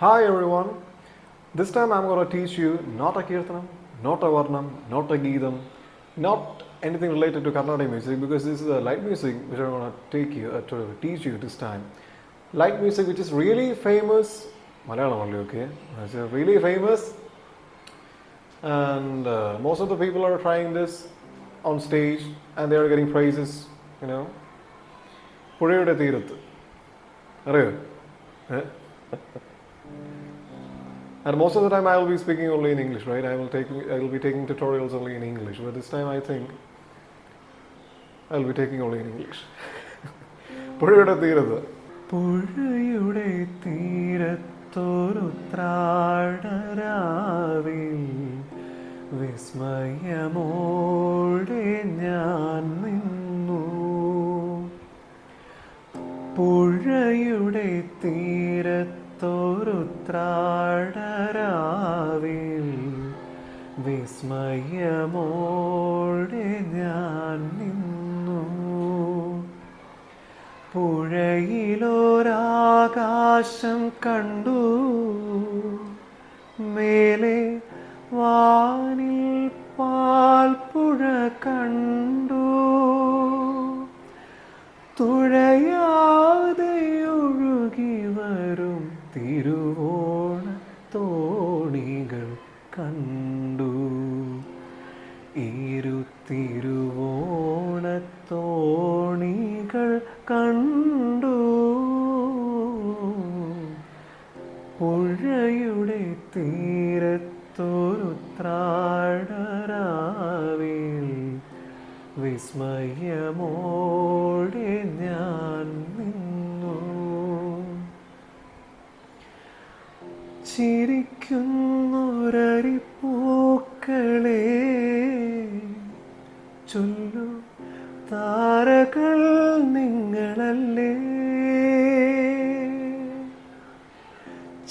Hi everyone. This time I'm going to teach you not a kirtanam, not a varnam, not a geetham, not anything related to Carnatic music because this is a light music which I'm going to teach you this time. Light music which is really famous, Malayalam only, okay? It's really famous, and most of the people are trying this on stage and they are getting praises, you know. പുഴയുടെ തീരത്ത് അറിയോ? And most of the time I will be speaking only in English, right? I will be taking tutorials only in English, but this time I think I will be taking only in English. പുഴയുടെ തീരത്ത് പുഴയുടെ തീരത്തൊരുത്രാടരാവിൽ വിസ്മയമോടെ ഞാൻ നിന്നു. പുഴയുടെ തീരത്തൊരുത്രാടരാവിൽ വിസ്മയമോടെ ഞാൻ നിന്നു. പുഴയിലൊരാകാശം കണ്ടു, മേലെ വാനിൽ പാൽപ്പുഴ കണ്ടു. തുഴയാതെ ഒഴുകി വരും തിരുവോണ തോണികൾ കണ്ടു. ഇരു തിരുവോണ തോണികൾ കണ്ടു. പുഴയുടെ തീരത്തൊരുത്രാടരാവിൽ വിസ്മയമോടെ ഞാൻ നിന്നു. ചിരിക്കുന്നൊരരിപ്പൂക്കളെ ചൊല്ലു, താരകൾ നിങ്ങളല്ലേ?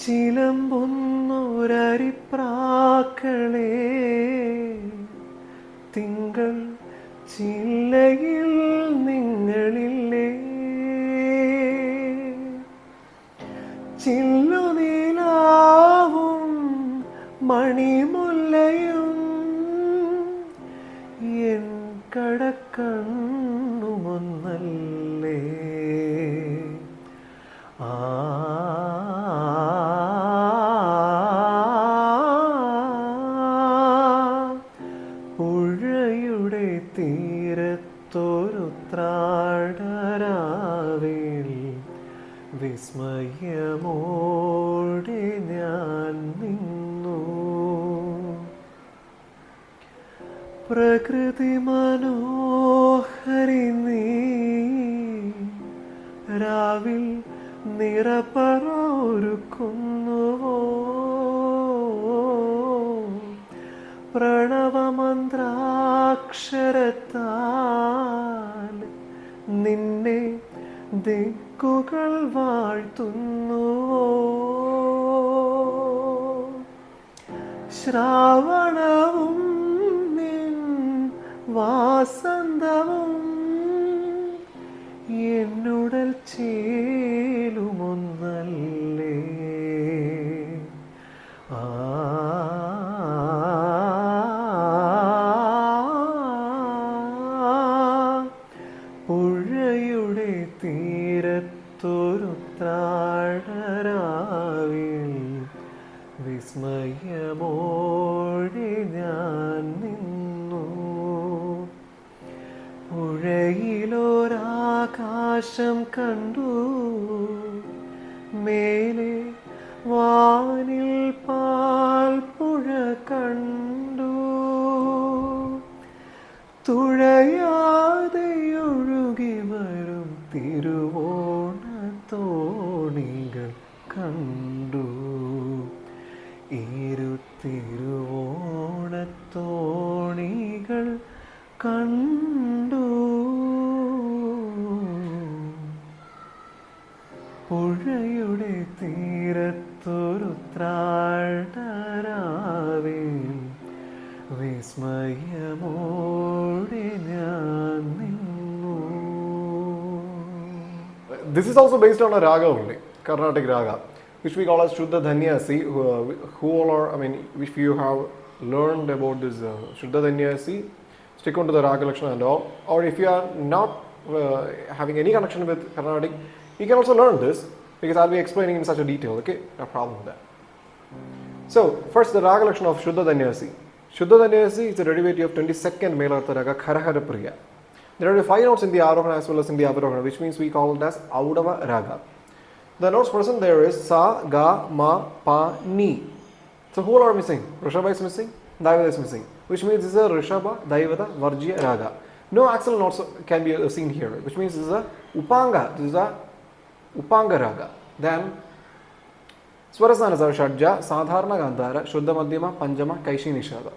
ചിലമ്പൊന്നൊരരിപ്രാക്കളെ തിങ്കൾ ചില്ലയിൽ നിങ്ങളില്ലേ? ചില്ലുനീലാവും മണിമുല്ലയും എൻ കടക്കണ്ണുമൊന്നല്ലേ? പുഴയുടെ തീരത്തൊരുത്രാടരാവിൽ വിസ്മയമോടെ ഞാൻ നിന്നു. പ്രകൃതി മനോഹരി നീ, രാവിൽ നിറപറ ഒരുക്കുന്നുവോ? പ്രണവമന്ത്രാക്ഷരത്താൽ നിന്നെ ദിക്കുകൾ വാഴ്ത്തുന്നുവോ? ശ്രാവണവും നിൻ വാസന്തവും എന്നുടൽ ചേലുമൊന്നല്ലേ? പുഴയുടെ തീരത്തൊരുത്രാടരാവിൽ വിസ്മയമോടെ ഞാൻ നിന്നു. പുഴയിലൊരാകാശം കണ്ടു, മേലെ വാനിൽ പാൽപ്പുഴ കണ്ടു. തുഴയാതെ ഒഴുകി വരും തിരുവോണ തോണികൾ കണ്ടു. ഇരു തിരുവോണ തോണികൾ കണ്ടു. പുഴയുടെ തീരത്തൊരുത്രാടരാവിൽ വിസ്മയമോടെ ഞാൻ നിന്നു. This is also based on a raga only, Carnatic raga. which we call as Shuddha Dhanyasi, who all are, I mean, if you have learned about this Shuddha Dhanyasi, stick on to the Raga Lakshana and all, or if you are not having any connection with Carnatic, you can also learn this, because I'll be explaining in such a detail, okay? No problem with that. So, first the Raga Lakshana of Shuddha Dhanyasi. Shuddha Dhanyasi is a derivative of 22nd Melartha Raga Kharahara Priya. There are 5 notes in the Arohana as well as in the Avarohana, which means we call it as Audava Raga. The notes present there is Sa, Ga, Ma, Pa, Ni. So who all are missing? Rishabha is missing, Daivada is missing, which means this is a Rishabha, Daivada, Varjya, Raga. No axle notes can be seen here, which means this is a Upanga, this is a Upanga Raga. Then Swarasana are Shadja, Sadharana Gandhara, Shuddha Madhyama, Panjama, Kaishi Nishada.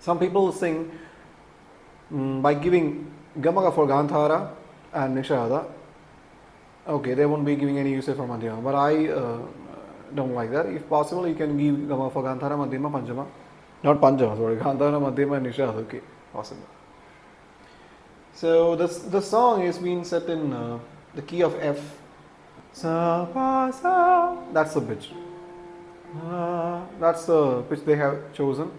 Some people sing by giving Gamaga for Gandhara and Nishada. Okay, they won't be giving any usage for Madhyama, but I don't like that. If possible, you can give Gamaga for Gandhara, Madhyama, Panjama. Not Panjama, sorry, Gandhara, Madhyama and Nishada. Okay, possible. So the song is being set in the key of F. Sa, pa, sa. That's the pitch. That's the pitch they have chosen.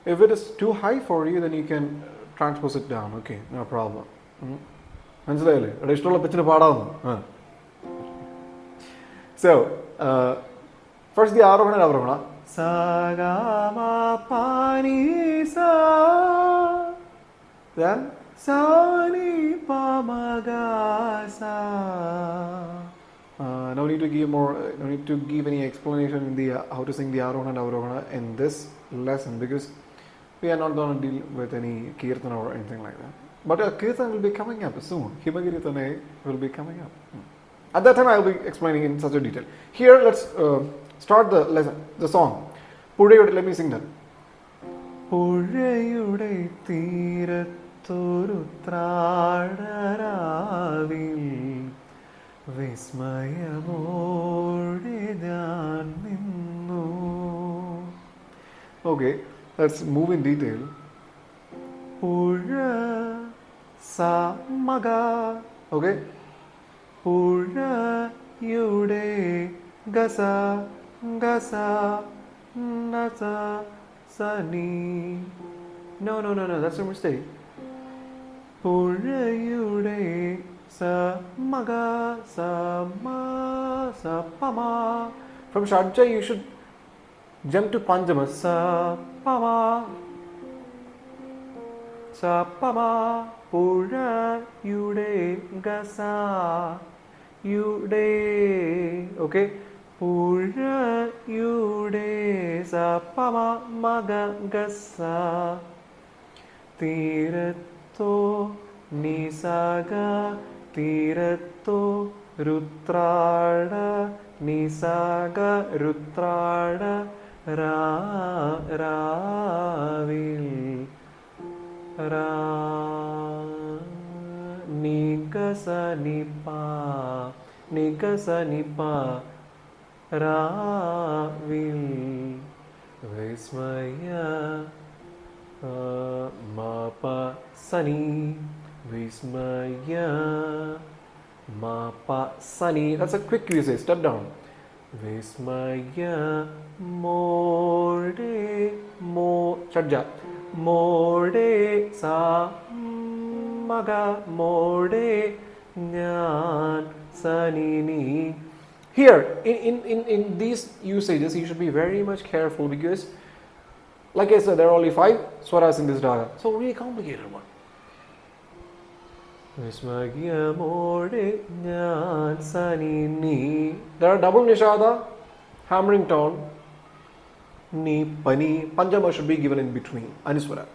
If it is too high for you, then you can transpose it down. Okay, no problem. മനസ്സിലായില്ലേ അവിടെ ഇഷ്ടമുള്ള പിച്ചിന് പാടാവുന്നു. So first the Arohana and Avarohana. Sa ga ma pa ni sa. Then sa ni pa ma ga sa. No need to give more. No need to give any explanation in the how to sing the Arohana and Avarohana in this lesson, because we are not going to deal with any kirtana or anything like that. But a kirtan will be coming up soon. Himagiri Tane will be coming up. At that time, I will be explaining in such a detail. Here, let's start the lesson, the song. Purayude, let me sing that. Purayude Tiraturu Traadaravil Vismayamode Dhan Ninnu. Okay, let's move in detail. Pura sa maga, okay. Pura yude gasa gasa nasa sani. No, that's a mistake. Pura yude sa maga sa ma sa pama. From Shadja you should jump to Panjama. Sa pama. Sa pama pura yude gasa yude, okay. Pura yude sa pama maga gasa tirato nisaga tirato rutrada nisaga rutrada ravil ra nigasa nipa ravil vismaya mapa sani vismaya mapa sani. That's a quick usage. Step down. Vismaya morde mo shadja morde sa maga morde nyan sanini. Here in these usages you should be very much careful, because like I said, there are only 5 swaras in this raga, so really complicated one. Vismaya morde nyan sanini. There are double nishada, hammering tone, ni pani. Panjama should be given in between, aniswara.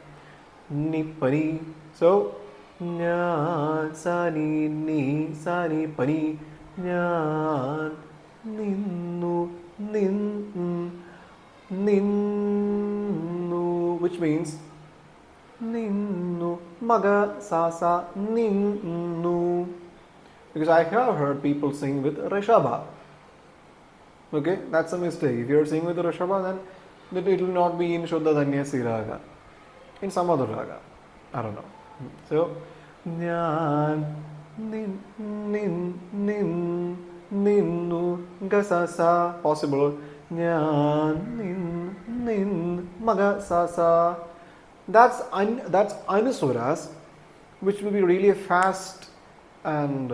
Ni pani. So nyan sani ni sani pani nyan ninnu ninnu, which means ninnu maga sasa ninnu, because I have heard people sing with Rishabha. Okay, that's a mistake. If you are singing with Rishabha, then it will not be in Shuddha Dhanyasi raga, in some other raga. I don't know. So nyan nin ninnu, ga sa sa, possible. Nyan, nin, maga sa sa. That's anuswaras, which will be really fast and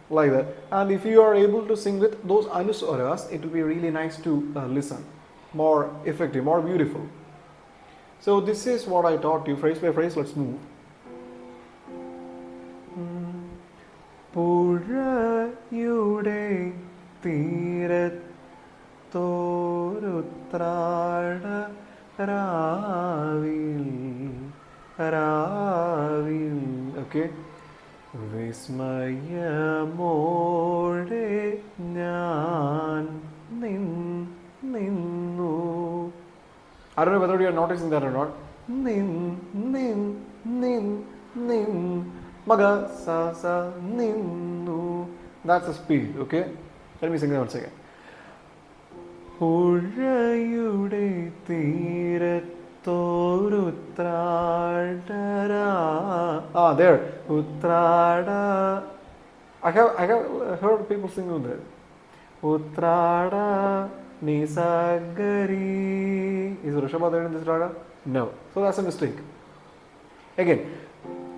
like that. And if you are able to sing with those anuswaras, it will be really nice to listen, more effective, more beautiful. So this is what I taught you, phrase by phrase. Let's move. പുഴയുടെ തീരത്തോരുത്രാട രാവിൽ okay, വിസ്മയമോടെ ഞാൻ നിന്നു. I don't know whether you are noticing that or not. Nin, maga sa sa ninnu. That's the speed, okay? Let me sing that once again. പുഴയുടെ തീരത്തോരുത്രാടരാ. There. Utrada. I have heard people sing with that. Utrada nisagari. Is Rishabha there in this raga? No. So that's a mistake. Again.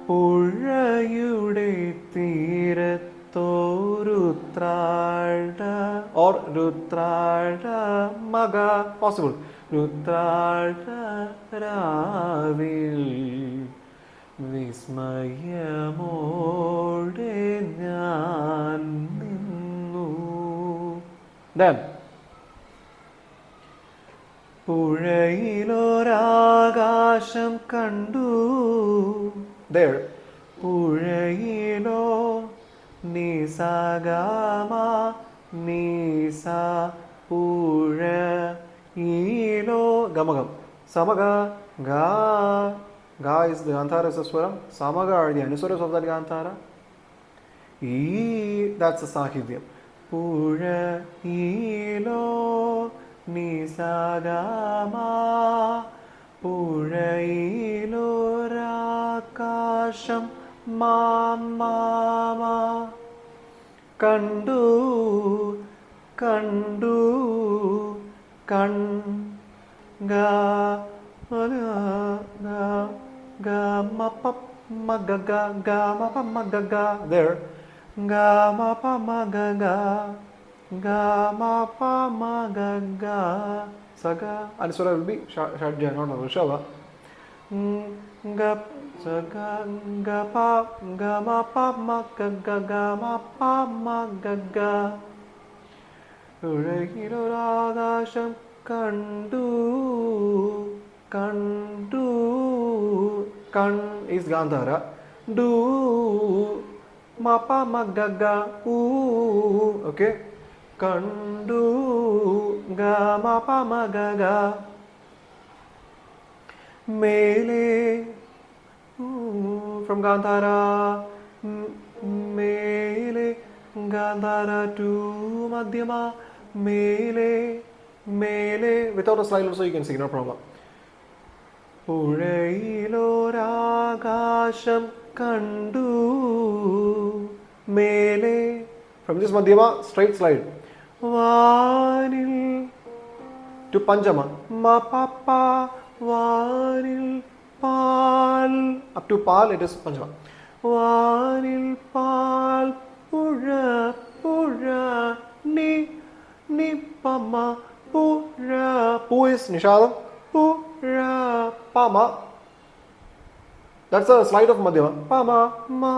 പുഴയുടെ തീരത്തോരുത്രാട or rutrada maga, possible. Rutrada രാവിൽ വിസ്മയമോടെ ഞാൻ നിന്നു. Then പുഴയിലൊരാകാശം കണ്ടു. There. പുഴയിലോ നിസഗമ Nisa പുഴയിലോ ഗമകം സമഗ ga. Ga is the Gandhara Swaram. Samaga are the anuswaras of that Gandhara. That's the Sahidyam. Pura ilo nisagama pura ilo rakasham mama kandu ga ga ma pa ma ga ma pa ma ga. There. Ga ma pa ma ga pa ma ga saga. And so will be shadja, not Rishava. Ga saga ga ma pa ma ga ma pa ma ga. Uragiragasham kandu. Kan is Gandhara. Do mapa magaga okay. Kandu ga mapa magaga mele from Gandhara mele Gandhara to Madhyama mele without a slide also you can sing, no problem. പുഴയിലൊരാകാശം കണ്ടു മേലെ from this Madhyama straight slide വാനിൽ to Panchama ma papa വാനിൽ പാൽ up to Pal it is Panchama വാനിൽ പാൽ പുഴ ni pama pura pu is Nishadam pura pama. That's a slide of Madhyama. Pama ma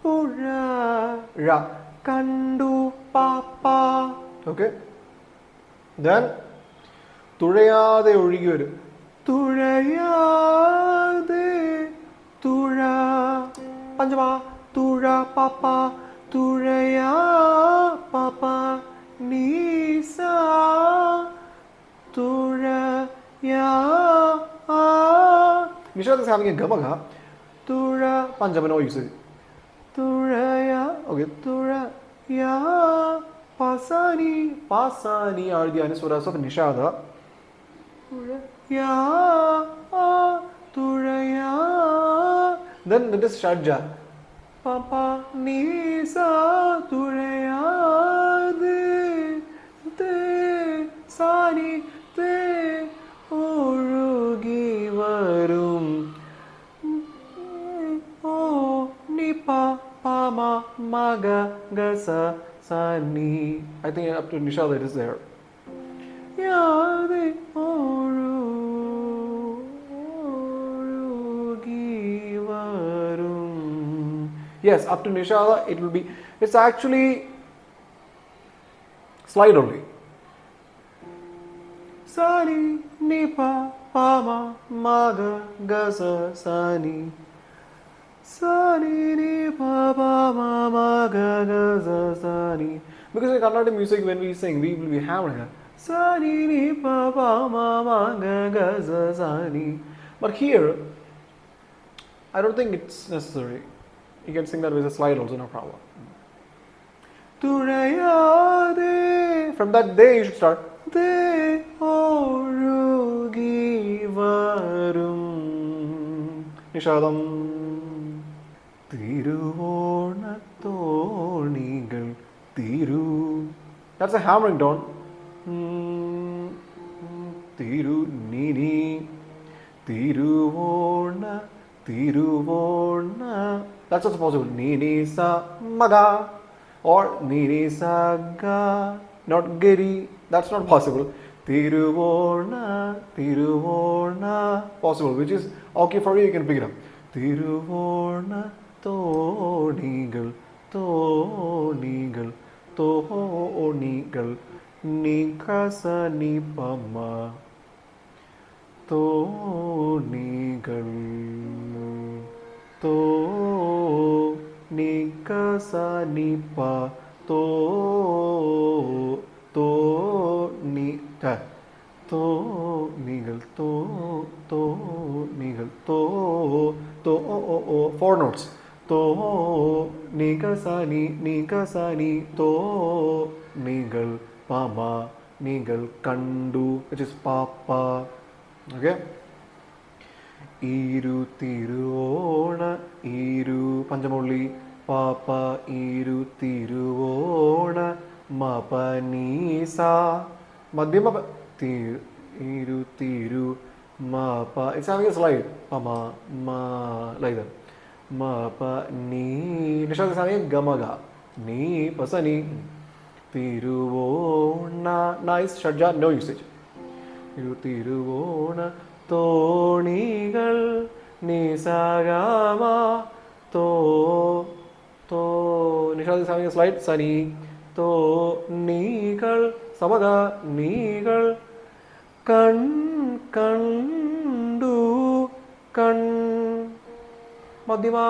pura ra kandu papa. Okay. Then തുഴയാതെ ഒഴുകി വരും. തുഴയാതെ തുഴ പഞ്ചമ തുഴ പാപ്പ തുഴയാ പാപ്പ Nisa Turaya Nishad is having a gamaga. Tura Panjama no usage. Turaya okay. Turaya Pasani are the anuswaras of Nishada. Turaya then it is Shadja. Papa Nisa Turaya sani te ഒഴുകി വരും ഓ ni pa pa ma ma ga ga sa sa ni. I think up to Nishada it is there. യാതെ ഒഴുകി വരും. Yes, up to Nishada it will be, it's actually slide only. Sani ni pa pa ma ma ga ga sa sa ni. Sani ni pa pa ma ma ga ga sa sa ni. Because in Carnatic music when we sing we will be having a Sani ni pa pa ma ma ga ga sa sa ni. But here I don't think it's necessary. You can sing that with a slide also, no problem. Turayade. From that day you should start. De ഒഴുകി വരും. നിഷാദം. തിരുവോണത്തോണികൾ തിരു. That's a hammering tone. തിരു നിനി. തിരുവോണ തിരുവോണ. That's also possible. Nini sa maga or nini sa ga. Not giri. That's not possible. Tiruvona, Tiruvona. Possible, which is okay for you. You can pick it up. Tiruvona, Tonigal, Tonigal, Tonigal, Nikasa Nipama, Tonigal, To Nikasa Nipa, To ni ta to nigal to nigal to o 4 notes to nikasani to nigal pama nigal kandu, which is papa. Okay. Iru tiruvona iru panjamolli papa iru tiruvona Mapanisa Madhyama Tiru Tiru Mapa. It's having a slide. Pama Ma like that. Mapa Ni. Nishad is having a Gamaga. Ni Pasani Tiruvona. Nice Shadja, no usage. Tiru Tiruvona Tonigal Nisagama To Nishad is having a slide. Sani To Nigal Samaga Nigal Kandu Kan Madhyama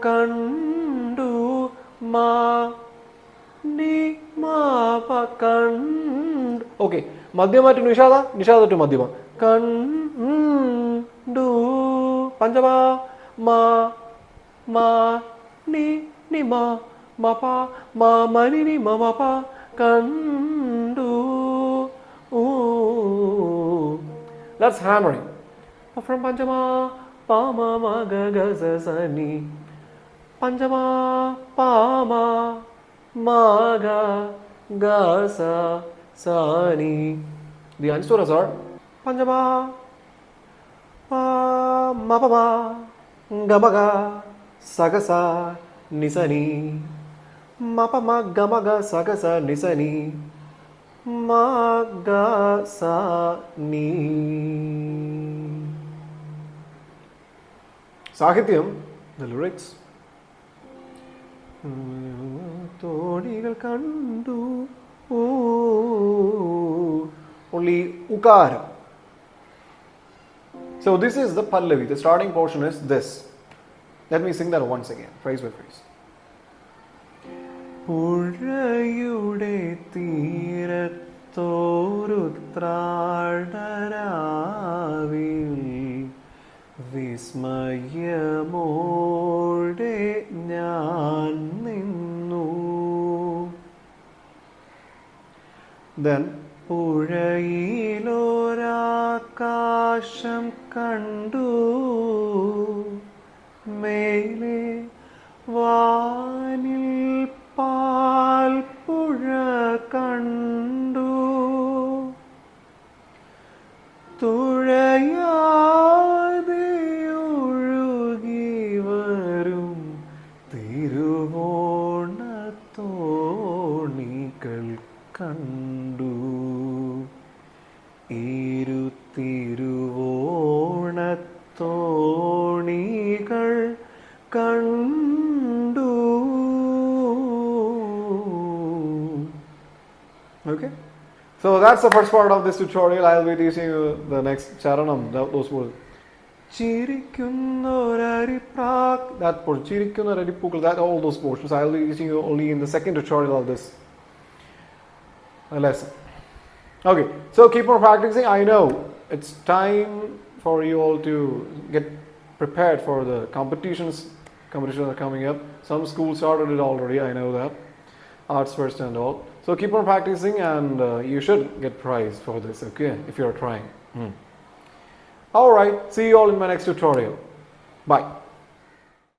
Kandu Ma Ni Ma Pa Kandu. Okay, Madhyama to Nishada, Nishada to Madhyama. Kandu Panjama Ma Ma Ni Ma Mapa ma mani ni ma pa kandu. That's hammering. From Panjama pa ma ma ga ga sa sa ni. Panjama pa ma ma ga ga sa sa ni. The answers are Panjama pa ma pa ma ga ma ga sa ga sa ni sa ni. Mapa ma ga ma ga sa ga sa ni sa ni ma ga sa ni. Sahityam, the lyrics. Tonigal kandu. Only ukara. So this is the Pallavi. The starting portion is this. Let me sing that once again, phrase by phrase. പുഴയുടെ തീരത്തോരുത്രാടരാവിൽ വിസ്മയമോടെ ഞാൻ നിന്നു. Then പുഴയിലൊരാകാശം കണ്ടു, മേലെ വാനിൽ പാൽപ്പുഴ കണ്ടു. തുഴയാതെ ഒഴുകി വരും തിരുവോണത്തോണികൾ കണ്ടു. തിരുവോണത്തോണികൾ കണ്ടു. Okay, so that's the first part of this tutorial. I'll be teaching you the next charanam, those words. That portion, that all those portions. I'll be teaching you only in the second tutorial of this lesson. Okay, so keep on practicing. I know it's time for you all to get prepared for the competitions. Competitions are coming up. Some schools started it already, I know that. Arts first and all. So keep on practicing, and you should get prize for this, okay, if you're trying. Alright, see you all in my next tutorial. Bye.